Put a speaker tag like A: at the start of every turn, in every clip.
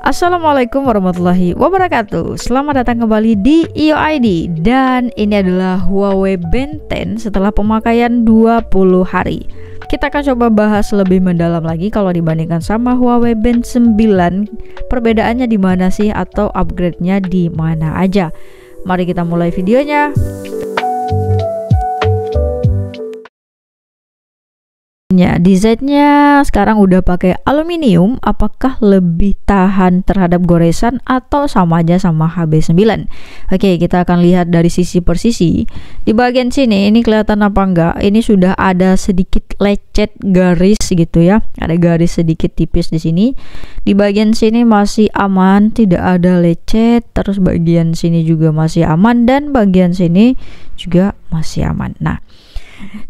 A: Assalamualaikum warahmatullahi wabarakatuh. Selamat datang kembali di IOID. Dan ini adalah Huawei Band 10 setelah pemakaian 20 hari. Kita akan coba bahas lebih mendalam lagi kalau dibandingkan sama Huawei Band 9. Perbedaannya di mana sih, atau upgrade-nya di mana aja. Mari kita mulai videonya. Desainnya sekarang udah pakai aluminium. Apakah lebih tahan terhadap goresan atau sama aja sama HB9? Oke, kita akan lihat dari sisi per sisi. Di bagian sini ini kelihatan apa enggak? Ini sudah ada sedikit lecet garis gitu ya. Ada garis sedikit tipis di sini. Di bagian sini masih aman, tidak ada lecet. Terus bagian sini juga masih aman, dan bagian sini juga masih aman. Nah,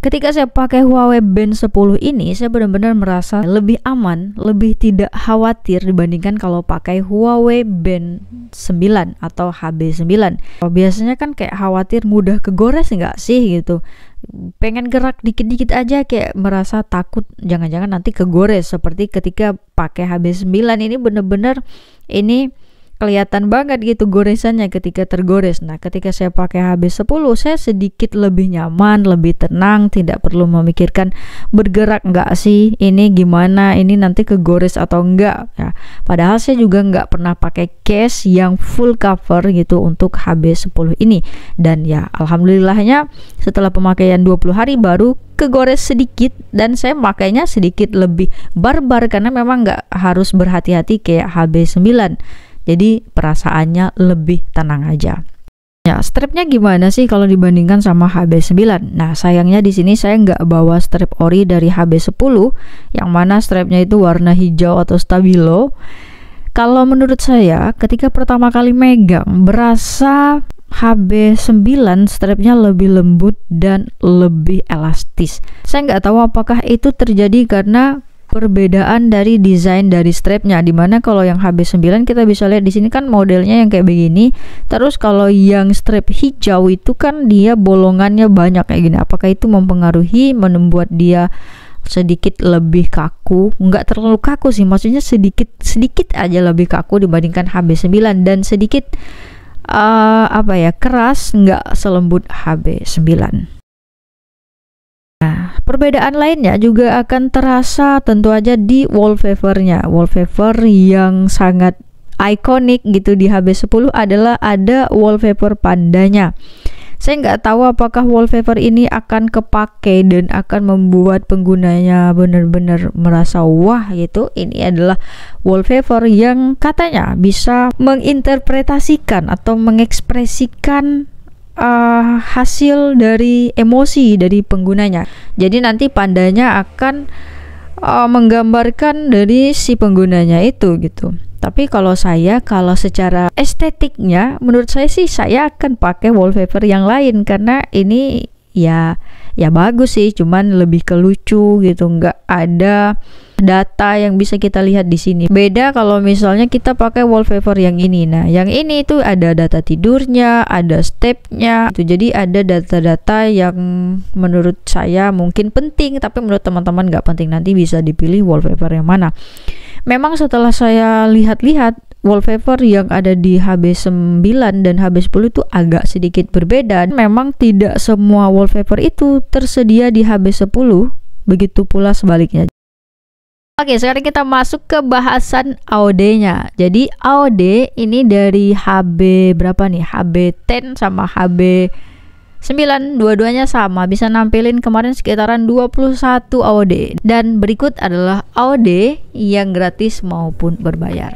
A: ketika saya pakai Huawei Band 10 ini, saya benar-benar merasa lebih aman, lebih tidak khawatir dibandingkan kalau pakai Huawei Band 9 atau HB9. Biasanya kan kayak khawatir mudah kegores nggak sih gitu. Pengen gerak dikit-dikit aja kayak merasa takut jangan-jangan nanti kegores. Seperti ketika pakai HB9 ini benar-benar ini kelihatan banget gitu goresannya ketika tergores. Nah, ketika saya pakai HB10 saya sedikit lebih nyaman, lebih tenang, tidak perlu memikirkan bergerak nggak sih, ini gimana, ini nanti kegores atau enggak ya. Padahal saya juga nggak pernah pakai case yang full cover gitu untuk HB10 ini. Dan ya alhamdulillahnya setelah pemakaian 20 hari baru kegores sedikit, dan saya makainya sedikit lebih barbar karena memang nggak harus berhati-hati kayak HB9. Jadi perasaannya lebih tenang aja. Ya, strapnya gimana sih kalau dibandingkan sama HB9? Nah, sayangnya di sini saya nggak bawa strap ori dari HB10, yang mana strapnya itu warna hijau atau stabilo. Kalau menurut saya, ketika pertama kali megang, berasa HB9 strapnya lebih lembut dan lebih elastis. Saya nggak tahu apakah itu terjadi karena perbedaan dari desain dari strapnya, dimana kalau yang HB9 kita bisa lihat di sini kan modelnya yang kayak begini. Terus kalau yang strap hijau itu kan dia bolongannya banyak kayak gini. Apakah itu mempengaruhi, membuat dia sedikit lebih kaku? Nggak terlalu kaku sih, maksudnya sedikit aja lebih kaku dibandingkan HB9, dan sedikit keras, nggak selembut HB9. Nah, perbedaan lainnya juga akan terasa tentu aja di wallpapernya. Wallpaper yang sangat ikonik gitu di HB10 adalah ada wallpaper pandanya. Saya nggak tahu apakah wallpaper ini akan kepake dan akan membuat penggunanya benar-benar merasa wah gitu. Ini adalah wallpaper yang katanya bisa menginterpretasikan atau mengekspresikan hasil dari emosi dari penggunanya. Jadi nanti pandanya akan menggambarkan dari si penggunanya itu gitu. Tapi kalau secara estetiknya, menurut saya sih saya akan pakai wallpaper yang lain, karena ini ya bagus sih, cuman lebih ke lucu gitu, nggak ada data yang bisa kita lihat di sini. Beda kalau misalnya kita pakai wallpaper yang ini. Nah, yang ini itu ada data tidurnya, ada stepnya itu, jadi ada data-data yang menurut saya mungkin penting, tapi menurut teman-teman nggak penting. Nanti bisa dipilih wallpaper yang mana. Memang setelah saya lihat-lihat, wallpaper yang ada di HB9 dan HB10 itu agak sedikit berbeda. Memang tidak semua wallpaper itu tersedia di HB10, begitu pula sebaliknya. Oke, sekarang kita masuk ke bahasan AOD-nya. Jadi AOD ini dari HB berapa nih? HB10 sama HB9 dua-duanya sama, bisa nampilin kemarin sekitaran 21 AOD. Dan berikut adalah AOD yang gratis maupun berbayar.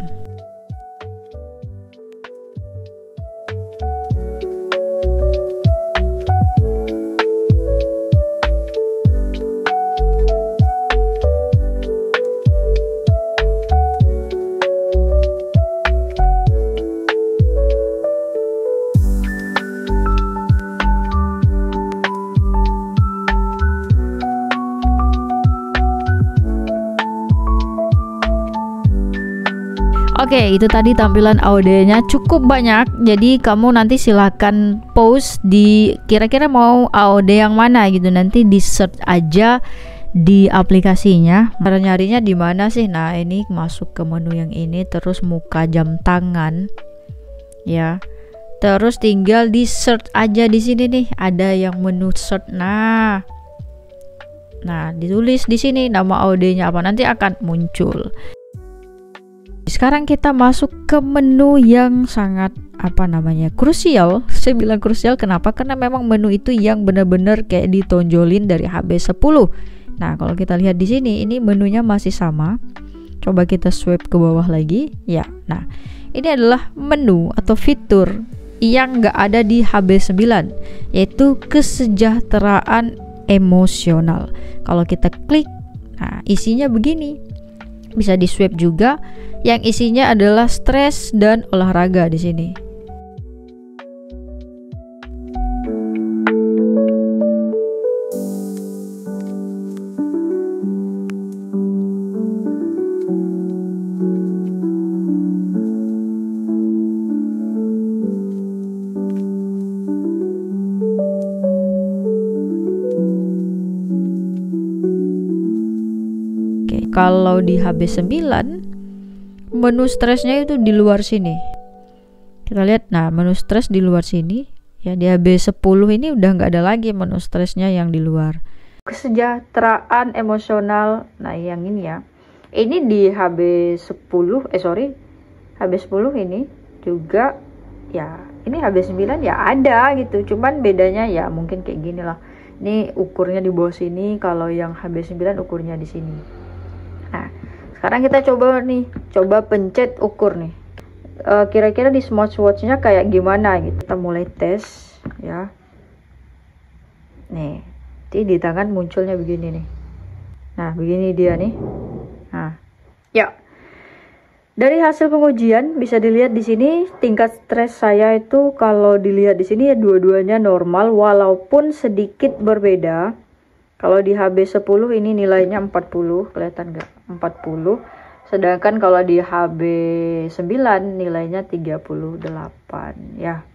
A: Oke, itu tadi tampilan AOD-nya cukup banyak. Jadi kamu nanti silahkan post di kira-kira mau AOD yang mana gitu. Nanti di search aja di aplikasinya. Cara nyarinya di mana sih? Nah, ini masuk ke menu yang ini, terus muka jam tangan ya. Terus tinggal di search aja di sini nih, ada yang menu search. Nah, ditulis di sini nama OD-nya apa, nanti akan muncul. Sekarang kita masuk ke menu yang sangat krusial. Saya bilang krusial kenapa? Karena memang menu itu yang benar-benar kayak ditonjolin dari HB10. Nah, kalau kita lihat di sini, ini menunya masih sama. Coba kita swipe ke bawah lagi, ya. Nah, ini adalah menu atau fitur yang nggak ada di HB9, yaitu kesejahteraan emosional. Kalau kita klik, nah isinya begini. Bisa di swipe juga. Yang isinya adalah stres dan olahraga di sini. Kalau di HB9 menu stresnya itu di luar sini. Kita lihat, nah menu stres di luar sini ya. Di HB10 ini udah nggak ada lagi menu stresnya yang di luar. Kesejahteraan emosional, nah yang ini ya, ini di HB10 HB10 ini juga ya. Ini HB9 ya ada gitu, cuman bedanya ya mungkin kayak gini lah. Ini ukurnya di bawah sini, kalau yang HB9 ukurnya di sini. Nah, sekarang kita coba pencet ukur nih. Kira-kira di smartwatch-nya kayak gimana gitu. Kita mulai tes ya. Nih, di tangan munculnya begini nih. Nah, begini dia nih. Nah, ya. Dari hasil pengujian bisa dilihat di sini tingkat stres saya itu kalau dilihat di sini ya dua-duanya normal walaupun sedikit berbeda. Kalau di HB10 ini nilainya 40, kelihatan nggak? 40. Sedangkan kalau di HB9 nilainya 38 ya.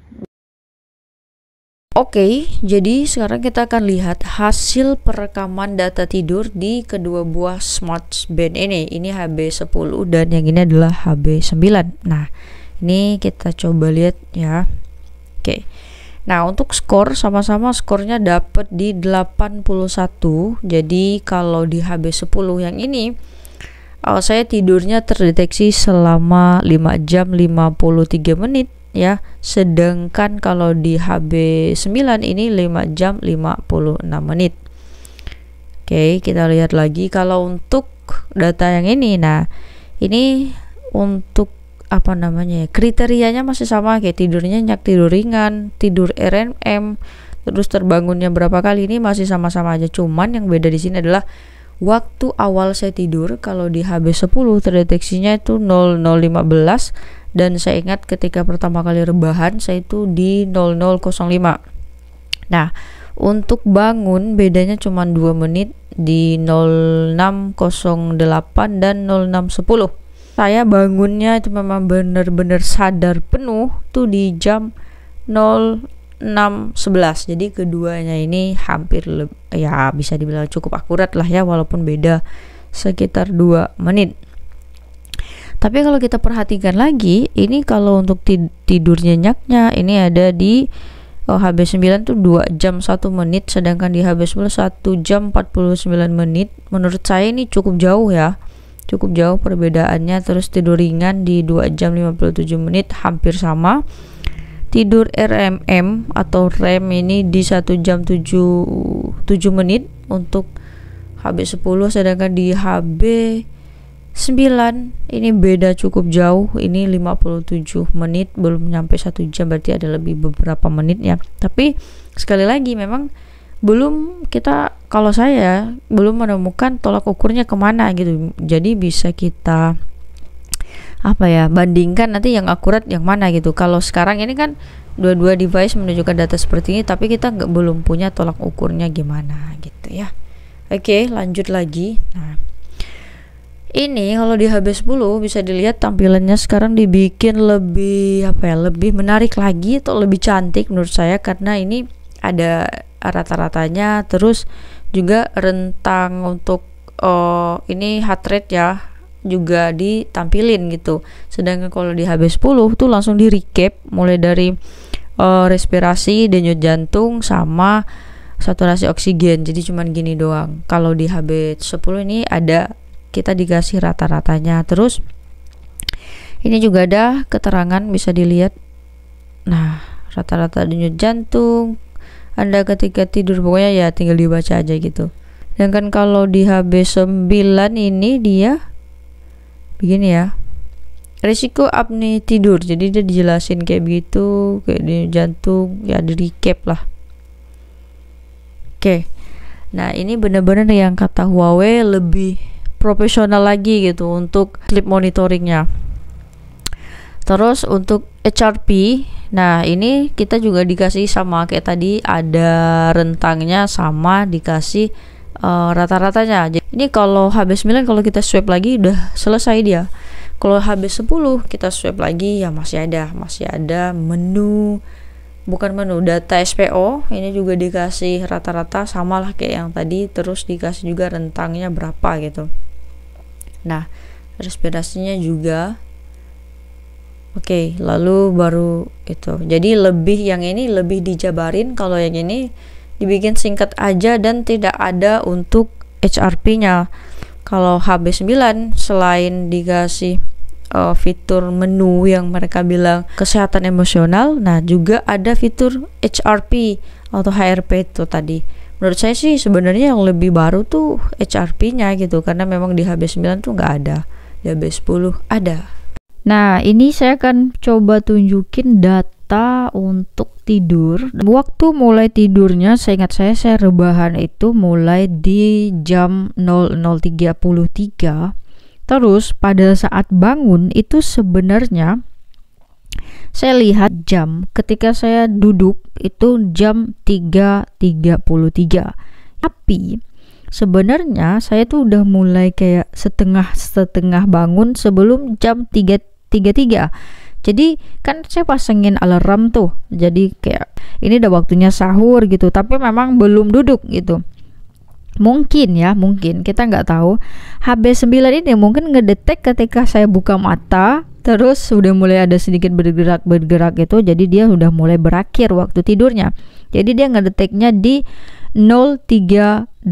A: Oke, jadi sekarang kita akan lihat hasil perekaman data tidur di kedua buah smart band ini. Ini HB10 dan yang ini adalah HB9. Nah, ini kita coba lihat ya. Oke. Nah, untuk skor sama-sama skornya dapat di 81. Jadi kalau di HB10 yang ini saya tidurnya terdeteksi selama 5 jam 53 menit ya. Sedangkan kalau di HB9 ini 5 jam 56 menit. Oke, kita lihat lagi kalau untuk data yang ini. Nah, ini untuk kriterianya masih sama, kayak tidurnya nyenyak, tidur ringan, tidur RMM, terus terbangunnya berapa kali, ini masih sama-sama aja. Cuman yang beda di sini adalah waktu awal saya tidur. Kalau di HB10 terdeteksinya itu 00.15 dan saya ingat ketika pertama kali rebahan saya itu di 00.05. Nah, untuk bangun bedanya cuma 2 menit di 06.08 dan 06.10. Saya bangunnya itu memang benar-benar sadar penuh tuh di jam 06.11. Jadi keduanya ini hampir ya bisa dibilang cukup akurat lah ya, walaupun beda sekitar 2 menit. Tapi kalau kita perhatikan lagi, ini kalau untuk tidur nyenyaknya ini ada di HB9 tuh 2 jam 1 menit, sedangkan di HB10 1 jam 49 menit. Menurut saya ini cukup jauh ya. Cukup jauh perbedaannya. Terus tidur ringan di 2 jam 57 menit hampir sama. Tidur RMM atau REM ini di 1 jam 7 menit untuk HB10, sedangkan di HB9 ini beda cukup jauh. Ini 57 menit, belum nyampe 1 jam, berarti ada lebih beberapa menit ya. Tapi sekali lagi memang kalau saya belum menemukan tolak ukurnya kemana gitu. Jadi bisa kita bandingkan nanti yang akurat yang mana gitu. Kalau sekarang ini kan dua-dua device menunjukkan data seperti ini, tapi kita belum punya tolak ukurnya gimana gitu ya. Oke, lanjut lagi. Nah, ini kalau di HB10 bisa dilihat tampilannya sekarang dibikin lebih lebih menarik lagi atau lebih cantik menurut saya, karena ini ada rata-ratanya, terus juga rentang untuk ini heart rate ya juga ditampilin gitu. Sedangkan kalau di HB10 tuh langsung di recap mulai dari respirasi, denyut jantung sama saturasi oksigen. Jadi cuman gini doang. Kalau di HB10 ini ada kita dikasih rata-ratanya. Terus ini juga ada keterangan bisa dilihat. Nah, rata-rata denyut jantung Anda ketika tidur, pokoknya ya tinggal dibaca aja gitu. Dan kan kalau di HB9 ini dia begini ya, risiko apni tidur, jadi dia dijelasin kayak begitu, kayak denyut jantung ya, di recap lah. Oke. Nah, ini benar-benar yang kata Huawei lebih profesional lagi gitu untuk sleep monitoringnya. Terus untuk HRP, nah ini kita juga dikasih sama kayak tadi, ada rentangnya sama dikasih rata-ratanya. Jadi ini kalau HB9 kalau kita swipe lagi udah selesai dia. Kalau HB10 kita swipe lagi ya masih ada menu, bukan menu, data SPO. Ini juga dikasih rata-rata sama lah kayak yang tadi, terus dikasih juga rentangnya berapa gitu. Nah, respirasinya juga oke, lalu baru itu. Jadi yang ini lebih dijabarin, kalau yang ini dibikin singkat aja dan tidak ada untuk HRP-nya. Kalau HB9 selain dikasih fitur menu yang mereka bilang kesehatan emosional, nah juga ada fitur HRP atau HRP itu tadi. Menurut saya sih sebenarnya yang lebih baru tuh HRP-nya gitu, karena memang di HB9 tuh nggak ada, di HB10 ada. Nah, ini saya akan coba tunjukin data untuk tidur. Waktu mulai tidurnya, seingat saya rebahan itu mulai di jam 00.33. Terus pada saat bangun itu sebenarnya saya lihat jam ketika saya duduk itu jam 3.33. Tapi sebenarnya saya tuh udah mulai kayak setengah bangun sebelum jam 3.33. Jadi kan saya pasangin alarm tuh, jadi kayak ini udah waktunya sahur gitu, tapi memang belum duduk gitu. Mungkin kita nggak tahu, HB9 ini mungkin ngedetek ketika saya buka mata, terus sudah mulai ada sedikit bergerak gitu, jadi dia udah mulai berakhir waktu tidurnya. Jadi dia ngedeteknya di 03.23.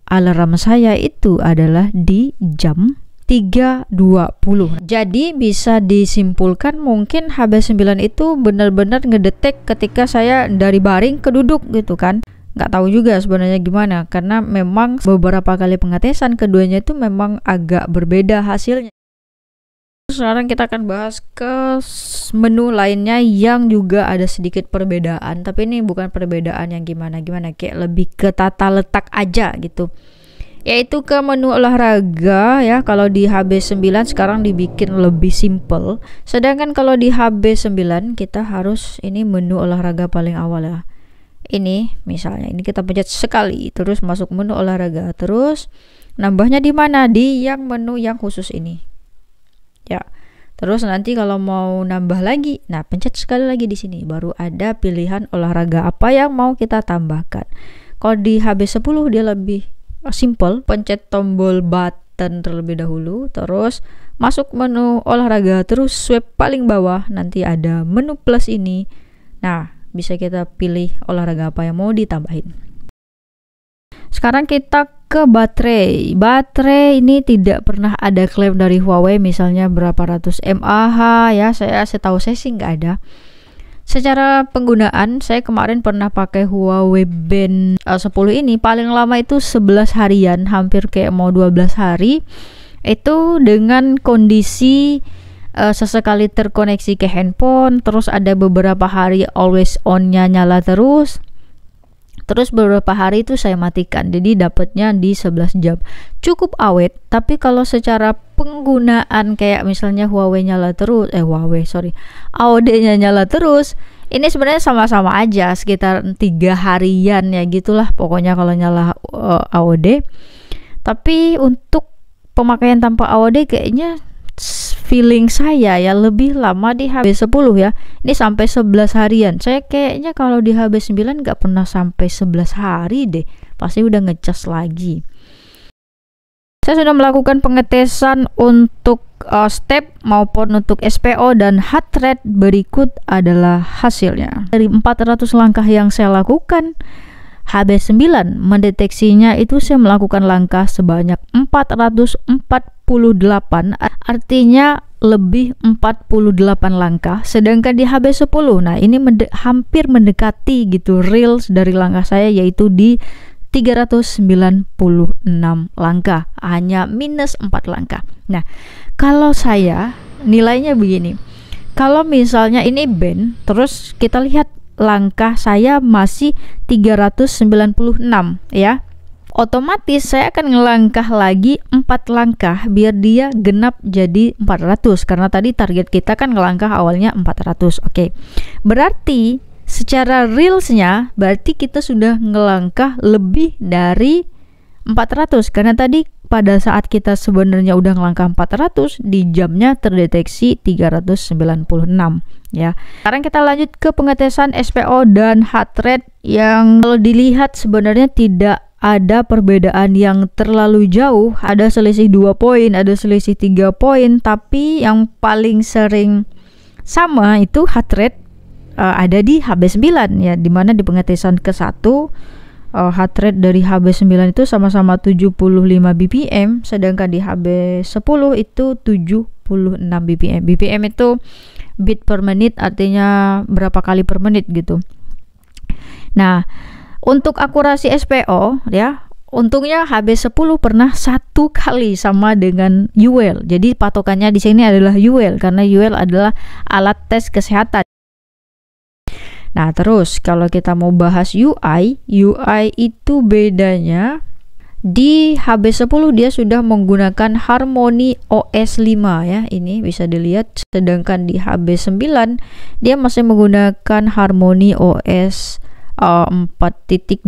A: Alarm saya itu adalah di jam 3.20. Jadi bisa disimpulkan mungkin HB9 itu benar-benar ngedetek ketika saya dari baring ke duduk gitu kan. Nggak tahu juga sebenarnya gimana, karena memang beberapa kali pengetesan keduanya itu memang agak berbeda hasilnya. Sekarang kita akan bahas ke menu lainnya yang juga ada sedikit perbedaan, tapi ini bukan perbedaan yang gimana-gimana, kayak lebih ke tata letak aja gitu. Yaitu ke menu olahraga ya. Kalau di HB9 sekarang dibikin lebih simple, sedangkan kalau di HB9 kita harus ini menu olahraga paling awal ya. Ini misalnya ini kita pencet sekali terus masuk menu olahraga, terus nambahnya di mana, di yang menu yang khusus ini ya. Terus nanti kalau mau nambah lagi, nah pencet sekali lagi di sini, baru ada pilihan olahraga apa yang mau kita tambahkan. Kalau di HB10 dia lebih simple, pencet tombol button terlebih dahulu, terus masuk menu olahraga, terus swipe paling bawah, nanti ada menu plus ini. Nah, bisa kita pilih olahraga apa yang mau ditambahin. Sekarang kita ke baterai. Baterai ini tidak pernah ada klaim dari Huawei misalnya berapa ratus mAh ya. Setahu saya sih nggak ada. Secara penggunaan, saya kemarin pernah pakai Huawei Band 10 ini, paling lama itu 11 harian, hampir kayak mau 12 hari. Itu dengan kondisi sesekali terkoneksi ke handphone, terus ada beberapa hari always on-nya nyala terus beberapa hari itu saya matikan, jadi dapatnya di 11 jam. Cukup awet, tapi kalau secara penggunaan kayak misalnya AOD nya nyala terus, ini sebenarnya sama-sama aja, sekitar 3 harian ya gitulah pokoknya kalau nyala AOD. Tapi untuk pemakaian tanpa AOD kayaknya feeling saya ya lebih lama di HB10 ya. Ini sampai 11 harian. Saya kayaknya kalau di HB9 nggak pernah sampai 11 hari deh. pasti udah ngecas lagi. Saya sudah melakukan pengetesan untuk step maupun untuk SPO dan heart rate. Berikut adalah hasilnya. Dari 400 langkah yang saya lakukan, HB9 mendeteksinya itu saya melakukan langkah sebanyak 448, artinya lebih 48 langkah. Sedangkan di HB10, nah ini hampir mendekati gitu reels dari langkah saya, yaitu di 396 langkah, hanya minus 4 langkah. Nah, kalau saya nilainya begini, kalau misalnya ini band, terus kita lihat langkah saya masih 396 ya, otomatis saya akan ngelangkah lagi 4 langkah biar dia genap jadi 400, karena tadi target kita kan ngelangkah awalnya 400. Oke, berarti secara reelsnya berarti kita sudah ngelangkah lebih dari 400, karena tadi pada saat kita sebenarnya udah ngelangkah 400, di jamnya terdeteksi 396 ya. Sekarang kita lanjut ke pengetesan SPO dan heart rate, yang kalau dilihat sebenarnya tidak ada perbedaan yang terlalu jauh. Ada selisih 2 poin, ada selisih 3 poin, tapi yang paling sering sama itu heart rate ada di HB9 ya, dimana di pengetesan ke-1 heart rate dari HB9 itu sama-sama 75 BPM, sedangkan di HB10 itu 76 BPM. BPM itu beat per menit, artinya berapa kali per menit gitu. Nah, untuk akurasi SPO ya, untungnya HB10 pernah 1 kali sama dengan UL. Jadi patokannya di sini adalah UL, karena UL adalah alat tes kesehatan. Nah, terus kalau kita mau bahas UI itu bedanya di HB10 dia sudah menggunakan Harmony OS 5 ya, ini bisa dilihat, sedangkan di HB9 dia masih menggunakan Harmony OS 4.2.0.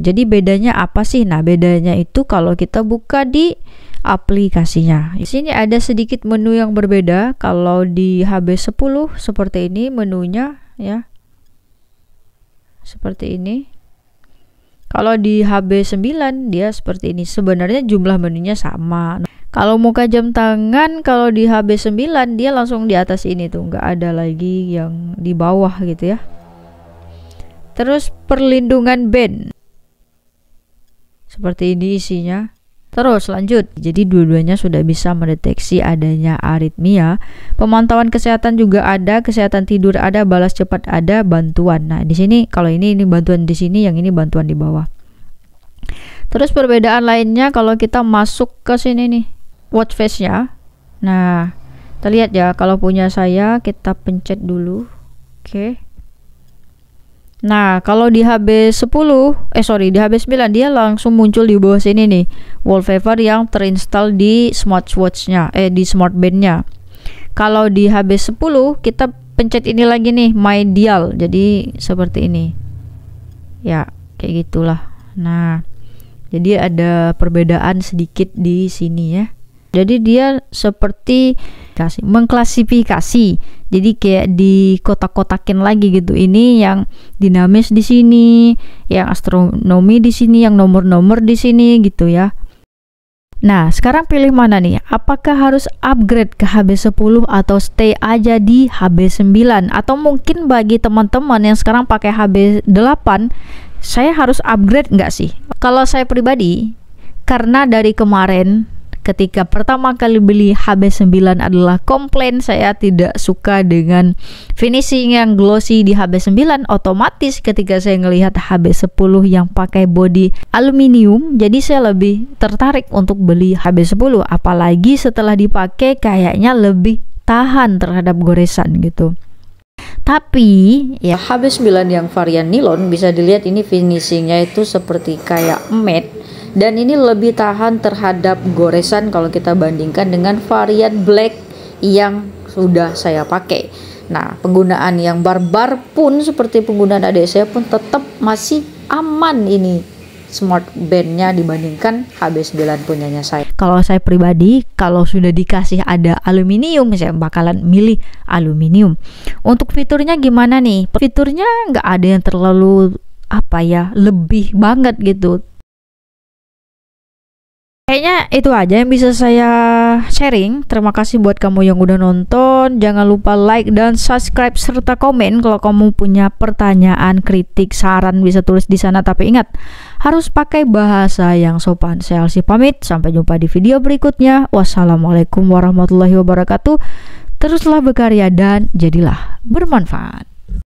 A: Jadi bedanya apa sih? Nah, bedanya itu kalau kita buka di aplikasinya. Di sini ada sedikit menu yang berbeda. Kalau di HB10 seperti ini menunya ya. Seperti ini. Kalau di HB9 dia seperti ini. Sebenarnya jumlah menunya sama. Kalau muka jam tangan, kalau di HB9 dia langsung di atas ini tuh, nggak ada lagi yang di bawah gitu ya. Terus perlindungan band seperti ini isinya. Terus lanjut, jadi dua-duanya sudah bisa mendeteksi adanya aritmia. Pemantauan kesehatan juga ada, kesehatan tidur ada, balas cepat ada, bantuan. Nah, di sini kalau ini bantuan di sini, yang ini bantuan di bawah. Terus perbedaan lainnya kalau kita masuk ke sini nih, watch face-nya. Nah, kita lihat ya, kalau punya saya kita pencet dulu. Oke. Nah, kalau di HB10, di HB9 dia langsung muncul di bawah sini nih, wallpaper yang terinstall di smartwatch-nya, di smartband-nya. Kalau di HB10 kita pencet ini lagi nih, my dial. Jadi seperti ini. Ya, kayak gitulah. Nah, jadi ada perbedaan sedikit di sini ya. Jadi dia seperti mengklasifikasi. Jadi kayak di kotak-kotakin lagi gitu. Ini yang dinamis di sini, yang astronomi di sini, yang nomor-nomor di sini gitu ya. Nah, sekarang pilih mana nih? Apakah harus upgrade ke HB10 atau stay aja di HB9? Atau mungkin bagi teman-teman yang sekarang pakai HB8, saya harus upgrade nggak sih? Kalau saya pribadi, karena dari kemarin ketika pertama kali beli HB9 adalah komplain saya tidak suka dengan finishing yang glossy di HB9, otomatis ketika saya ngelihat HB10 yang pakai body aluminium, jadi saya lebih tertarik untuk beli HB10, apalagi setelah dipakai kayaknya lebih tahan terhadap goresan gitu. Tapi ya HB9 yang varian nilon bisa dilihat ini finishingnya itu seperti kayak matte, dan ini lebih tahan terhadap goresan kalau kita bandingkan dengan varian black yang sudah saya pakai. Nah, penggunaan yang barbar pun seperti penggunaan adik saya pun tetap masih aman ini smart bandnya dibandingkan HB9 punyanya saya. Kalau saya pribadi, kalau sudah dikasih ada aluminium, saya bakalan milih aluminium. Untuk fiturnya gimana nih? Fiturnya nggak ada yang terlalu lebih banget gitu. Kayaknya itu aja yang bisa saya sharing. Terima kasih buat kamu yang udah nonton. Jangan lupa like dan subscribe serta komen. Kalau kamu punya pertanyaan, kritik, saran bisa tulis di sana. Tapi ingat, harus pakai bahasa yang sopan. Saya Elsie pamit. Sampai jumpa di video berikutnya. Wassalamualaikum warahmatullahi wabarakatuh. Teruslah berkarya dan jadilah bermanfaat.